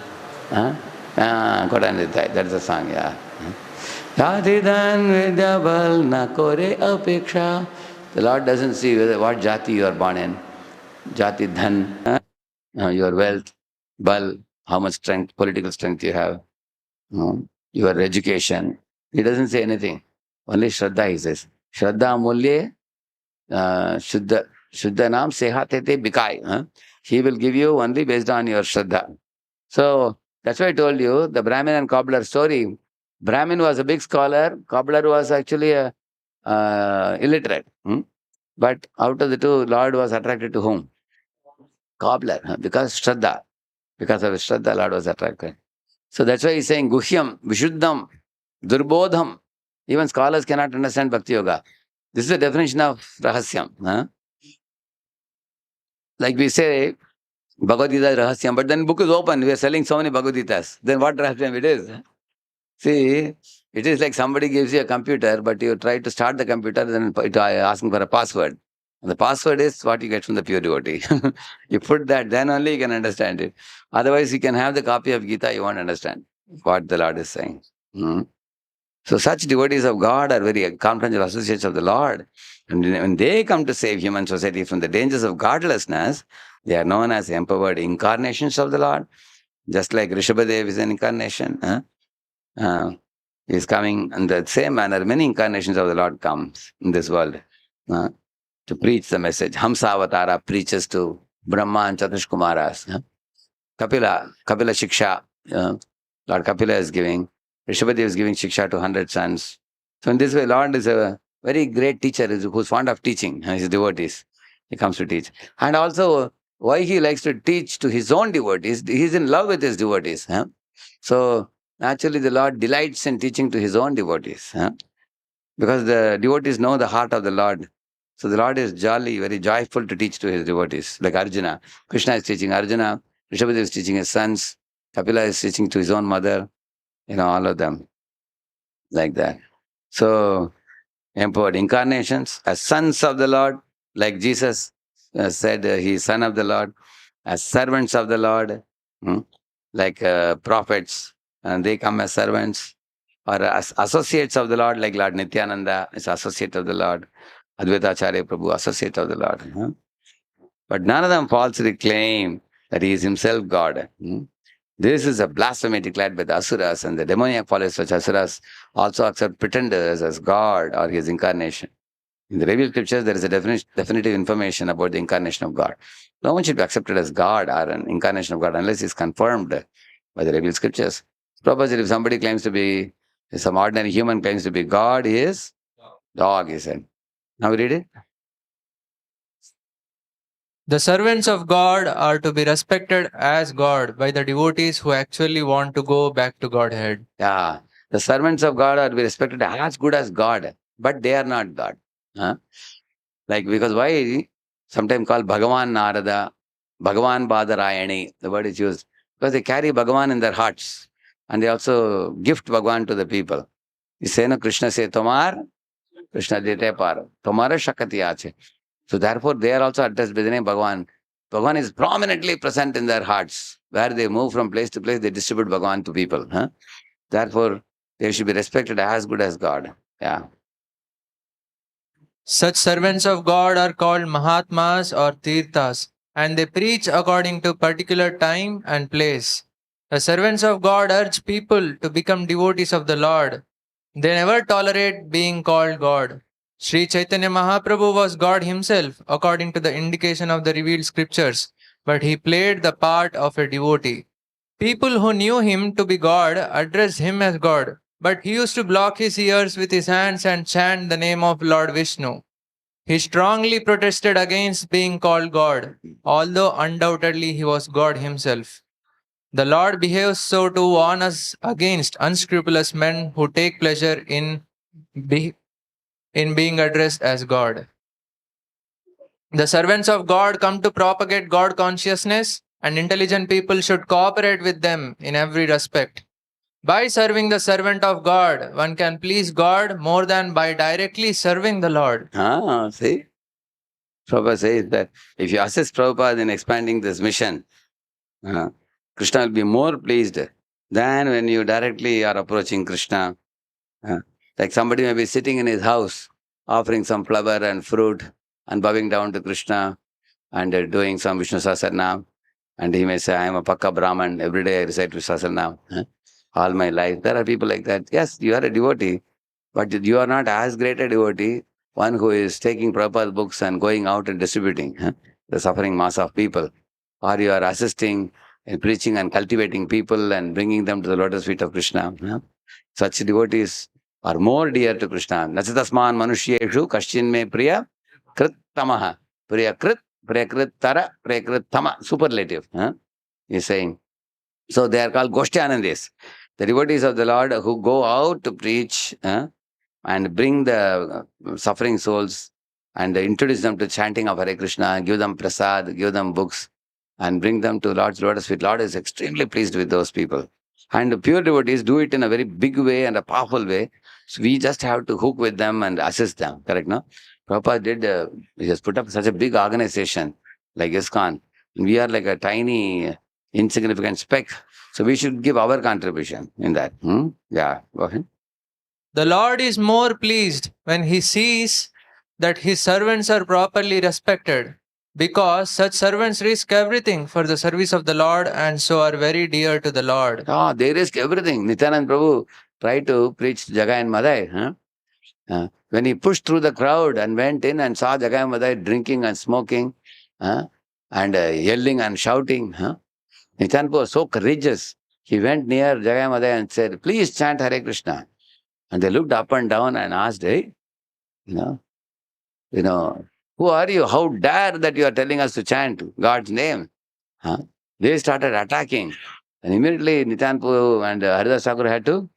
Huh? That's the song, yeah. Jatidan Vidyabal na kore apeksha. The Lord doesn't see what jati you are born in. Jati dhan, your wealth, bal, how much strength, political strength you have, your education. He doesn't say anything. Only Shraddha he says. Shraddha mulye Shuddha nam sehatete bikai. He will give you only based on your Shraddha. So that's why I told you the Brahmin and cobbler story. Brahmin was a big scholar. Cobbler was actually a illiterate. But out of the two, Lord was attracted to whom? Cobbler. Because Shraddha. Because of his Shraddha, Lord was attracted. So that's why he's saying Guhyam, Vishuddham, Durbodham. Even scholars cannot understand Bhakti Yoga. This is the definition of Rahasyam. Like we say, Bhagavad Gita is Rahasyam, but then book is open. We are selling so many Bhagavad Gitas. Then what Rahasyam it is? See, it is like somebody gives you a computer, but you try to start the computer, then it asking for a password. And the password is what you get from the pure devotee. You put that, then only you can understand it. Otherwise, you can have the copy of Gita, you won't understand what the Lord is saying. So such devotees of God are very confidential associates of the Lord. And when they come to save human society from the dangers of godlessness, they are known as empowered incarnations of the Lord. Just like Rishabhadev is an incarnation. Is coming in the same manner. Many incarnations of the Lord comes in this world to preach the message. Hamsa Avatara preaches to Brahma and Chatush Kumaras. Kapila Shiksha. Lord Kapila is giving. Rishabhadev is giving Shiksha to 100 sons. So in this way, Lord is a very great teacher who's fond of teaching his devotees. He comes to teach. And also, why he likes to teach to his own devotees, he's in love with his devotees. So, naturally, the Lord delights in teaching to his own devotees. Because the devotees know the heart of the Lord. So the Lord is jolly, very joyful to teach to his devotees. Like Arjuna. Krishna is teaching Arjuna. Rishabhadev is teaching his sons. Kapila is teaching to his own mother. All of them. Like that. So, empowered incarnations as sons of the Lord. Like Jesus said, he is son of the Lord. As servants of the Lord. Like prophets. And they come as servants. Or as associates of the Lord, like Lord Nityananda is associate of the Lord. Advaita Acharya Prabhu, associate of the Lord. But none of them falsely claim that he is himself God. This is a blasphemy declared by the Asuras, and the demoniac followers such Asuras also accept pretenders as God or his incarnation. In the revealed scriptures, there is a definitive information about the incarnation of God. No one should be accepted as God or an incarnation of God unless he is confirmed by the revealed scriptures. Suppose if somebody claims to be, some ordinary human claims to be God, he is dog, he said. Now read it. The servants of God are to be respected as God by the devotees who actually want to go back to Godhead. Yeah, the servants of God are to be respected as good as God, but they are not God. Huh? Like, because why? Sometimes called Bhagavan Narada, Bhagavan Badarayani, the word is used. Because they carry Bhagavan in their hearts. And they also gift Bhagavan to the people. You say, no, Krishna say, Tomar, Krishna dete par, Tomara Shakati ache. So therefore, they are also addressed by the name Bhagavan. Bhagavan is prominently present in their hearts. Where they move from place to place, they distribute Bhagavan to people. Huh? Therefore, they should be respected as good as God. Yeah. Such servants of God are called Mahatmas or Tirthas, and they preach according to particular time and place. The servants of God urge people to become devotees of the Lord. They never tolerate being called God. Sri Chaitanya Mahaprabhu was God himself, according to the indication of the revealed scriptures, but he played the part of a devotee. People who knew him to be God addressed him as God, but he used to block his ears with his hands and chant the name of Lord Vishnu. He strongly protested against being called God, although undoubtedly he was God himself. The Lord behaves so to warn us against unscrupulous men who take pleasure be, in being addressed as God. The servants of God come to propagate God consciousness, and intelligent people should cooperate with them in every respect. By serving the servant of God, one can please God more than by directly serving the Lord. See? Prabhupada says that if you assist Prabhupada in expanding this mission, uh, Krishna will be more pleased than when you directly are approaching Krishna. Uh, like somebody may be sitting in his house, offering some flower and fruit and bowing down to Krishna and doing some Vishnu Sahasranam. And he may say, I am a Pakka Brahman, every day I recite Vishnu Sahasranam. All my life. There are people like that. Yes, you are a devotee, but you are not as great a devotee, one who is taking Prabhupada's books and going out and distributing the suffering mass of people. Or you are assisting in preaching and cultivating people and bringing them to the lotus feet of Krishna. Such devotees are more dear to Krishna. Nachitasman manushyeshu kashchin me priya krit tamaha. Priya krit tara, priya krit tama. Superlative. He's saying. So they are called Goshtyanandis. The devotees of the Lord who go out to preach and bring the suffering souls and introduce them to chanting of Hare Krishna, give them prasad, give them books, and bring them to Lord's lotus feet. Lord is extremely pleased with those people. And the pure devotees do it in a very big way and a powerful way. So we just have to hook with them and assist them. Correct, no? Prabhupada did, he has put up such a big organization like ISKCON. We are like a tiny, insignificant speck. So we should give our contribution in that. Yeah, go ahead. The Lord is more pleased when he sees that his servants are properly respected, because such servants risk everything for the service of the Lord and so are very dear to the Lord. They risk everything. Nityanand Prabhu tried to preach Jagai and Madai. When he pushed through the crowd and went in and saw Jagai and Madai drinking and smoking and yelling and shouting, Nityanand Prabhu was so courageous. He went near Jagai and Madai and said, please chant Hare Krishna. And they looked up and down and asked, hey, you know, who are you? How dare that you are telling us to chant God's name? They started attacking. And immediately Nityanand Prabhu and Haridas Thakur had to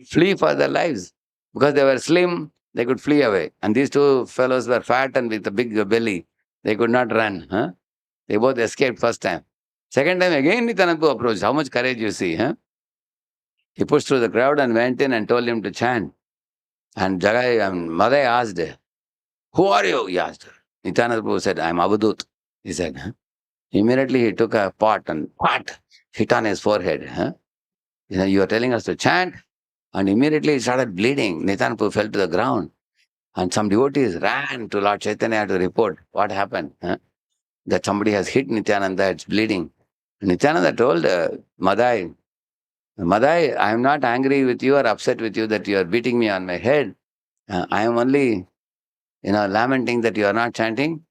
flee for their lives. Because they were slim, they could flee away. And these two fellows were fat and with a big belly. They could not run. They both escaped first time. Second time again Nityanand Prabhu approached. How much courage you see. He pushed through the crowd and went in and told him to chant. And Jagai and Madai asked, who are you? He asked. Nityanand Prabhu said, I am Avadut. He said. Immediately he took a pot and hit on his forehead. You are telling us to chant? And immediately he started bleeding. Nityanand Prabhu fell to the ground. And some devotees ran to Lord Chaitanya to report what happened. That somebody has hit Nityananda, it's bleeding. Nityananda told Madai, I am not angry with you or upset with you that you are beating me on my head. I am only, lamenting that you are not chanting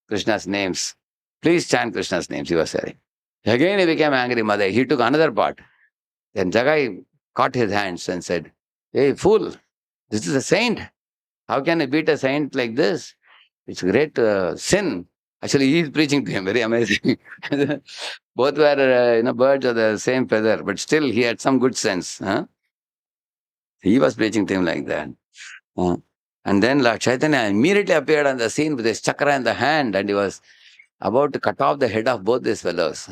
Krishna's names. Please chant Krishna's names, he was saying. Again he became angry, Madai. He took another part. Then Jagai caught his hands and said, hey, fool, this is a saint. How can I beat a saint like this? It's a great sin. Actually, he is preaching to him. Very amazing. Both were, birds of the same feather, but still he had some good sense. Huh? He was preaching to him like that. Uh, and then Lord Chaitanya immediately appeared on the scene with his chakra in the hand, and he was about to cut off the head of both these fellows.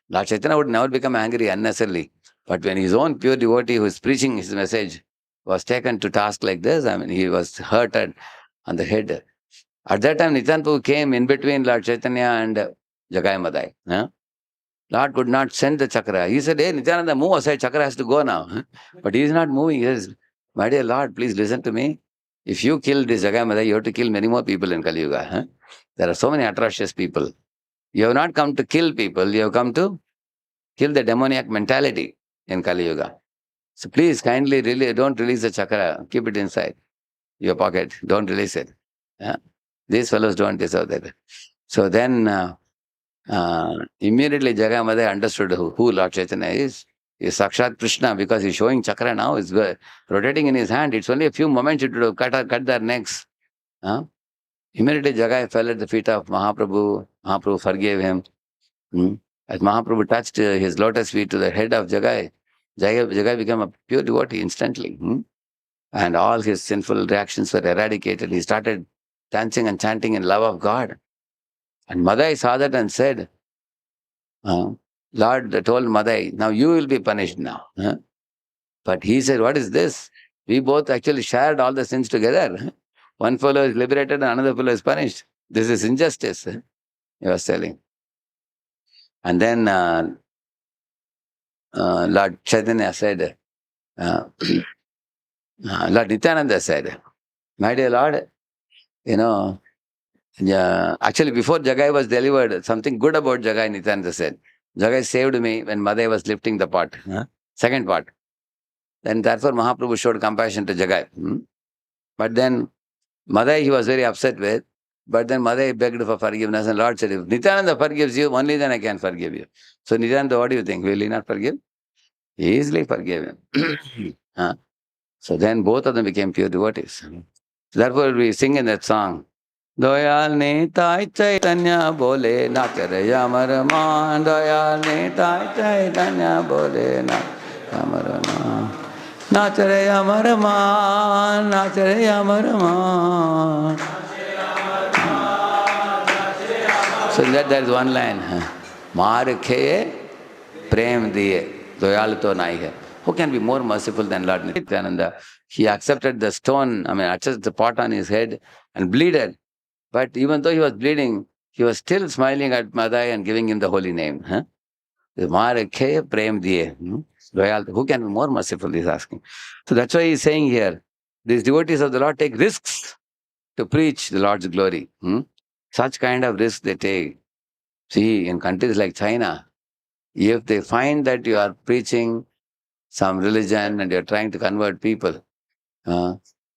Lord Chaitanya would never become angry unnecessarily. But when his own pure devotee who is preaching his message was taken to task like this, he was hurt on the head. At that time, Nityananda Prabhu came in between Lord Chaitanya and Jagai Madai. Lord could not send the chakra. He said, hey, Nityananda, move aside, chakra has to go now. But he is not moving. He says, my dear Lord, please listen to me. If you kill this Jagai Madai, you have to kill many more people in Kali Yuga. There are so many atrocious people. You have not come to kill people, you have come to kill the demoniac mentality in Kali Yuga. So please kindly don't release the chakra. Keep it inside your pocket. Don't release it. These fellows don't deserve that. So then immediately Jagai Madai understood who Lord Chaitanya is. He is Sakshat Krishna because he's showing chakra now. It's rotating in his hand. It's only a few moments it would have cut their necks. Immediately Jagai fell at the feet of Mahaprabhu. Mahaprabhu forgave him. As Mahaprabhu touched his lotus feet to the head of Jagai, Jagai became a pure devotee instantly. And all his sinful reactions were eradicated. He started dancing and chanting in love of God. And Madai saw that and said, Lord told Madai, now you will be punished now. But he said, what is this? We both actually shared all the sins together. One fellow is liberated and another fellow is punished. This is injustice, he was telling. And then Lord Chaitanya said, Lord Nityananda said, my dear Lord, actually before Jagai was delivered, something good about Jagai, Nityananda said. Jagai saved me when Madai was lifting the pot. Second pot. Then therefore Mahaprabhu showed compassion to Jagai. But then Madai he was very upset with. But then Madai begged for forgiveness and Lord said, if Nityananda forgives you, only then I can forgive you. So Nityananda, what do you think? Will he not forgive? He easily forgave him. So then both of them became pure devotees. Therefore we sing in that song, Doyal Nitai Chaitanya Bole Natere Yamar Man, Doyal Nitai Chaitanya Bole Natere Yamar Man, Natere Yamar Man, Natere Yamar Man. So in that there is one line, Mar Khe Prem Diye, Doyal To Nai Hai. Who can be more merciful than Lord Nityananda? He accepted the stone, accepted the pot on his head and bleeded. But even though he was bleeding, he was still smiling at Madai and giving him the holy name. Marakhe Prem Diye. Who can be more merciful, he's asking. So that's why he's saying here, these devotees of the Lord take risks to preach the Lord's glory. Such kind of risks they take. See, in countries like China, if they find that you are preaching some religion and you're trying to convert people,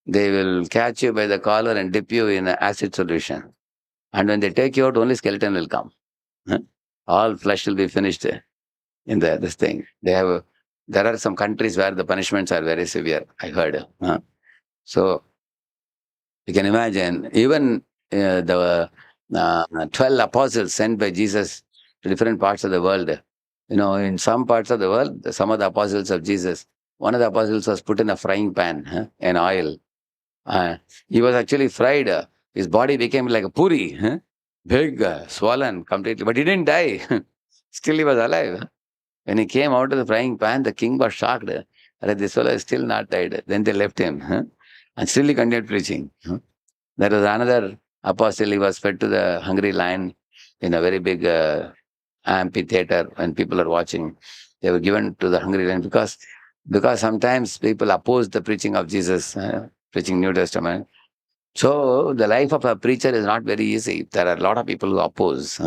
they will catch you by the collar and dip you in an acid solution. And when they take you out, only skeleton will come. All flesh will be finished in this thing. There are some countries where the punishments are very severe, I heard. So you can imagine, even the 12 apostles sent by Jesus to different parts of the world. In some parts of the world, some of the apostles of Jesus, one of the apostles was put in a frying pan in oil. He was actually fried. His body became like a puri, big, swollen completely. But he didn't die. Still he was alive. When he came out of the frying pan, the king was shocked. This fellow is still not died. Then they left him. And still he continued preaching. There was another apostle. He was fed to the hungry lion in a very big amphitheater when people are watching. They were given to the hungry lion because sometimes people oppose the preaching of Jesus, preaching New Testament. So the life of a preacher is not very easy. There are a lot of people who oppose.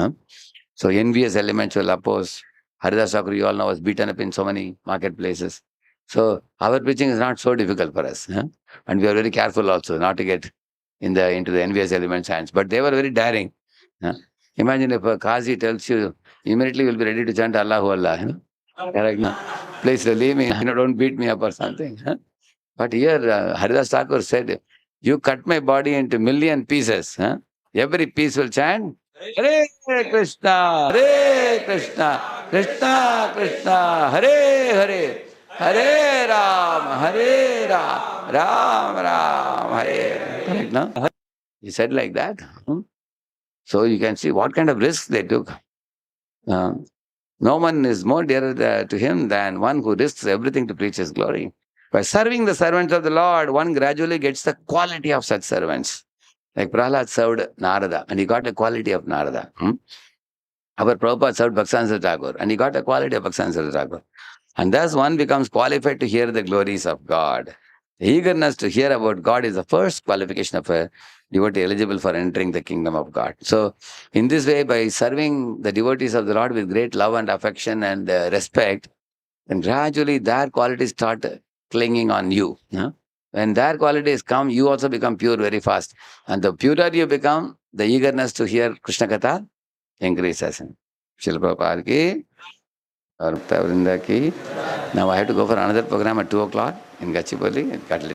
So envious elements will oppose. Haridas Thakur, you all know, was beaten up in so many marketplaces. So our preaching is not so difficult for us. And we are very careful also not to get into the envious elements' hands. But they were very daring. Imagine if a Qazi tells you, immediately you'll be ready to chant Allahu Allah. Correct? Please leave me, don't beat me up or something. But here Haridas Thakur said, you cut my body into million pieces. Every piece will chant Hare Krishna, Hare Krishna, Krishna Krishna, Hare Hare, Hare Ram, Ram Ram, Hare. Correct, no? He said like that. So you can see what kind of risks they took. No one is more dear to him than one who risks everything to preach his glory. By serving the servants of the Lord, one gradually gets the quality of such servants. Like Prahlad served Narada, and he got the quality of Narada. Our Prabhupada served Bhaksansa Thakur, and he got the quality of Bhaksansa Thakur. And thus one becomes qualified to hear the glories of God. The eagerness to hear about God is the first qualification of a devotee eligible for entering the kingdom of God. So, in this way, by serving the devotees of the Lord with great love and affection and respect, then gradually their qualities start clinging on you. When their qualities come, you also become pure very fast. And the purer you become, the eagerness to hear Krishna Katha increases. Srila Prabhupada ki, or Vrinda ki. Now I have to go for another program at 2 o'clock in Gachibowli.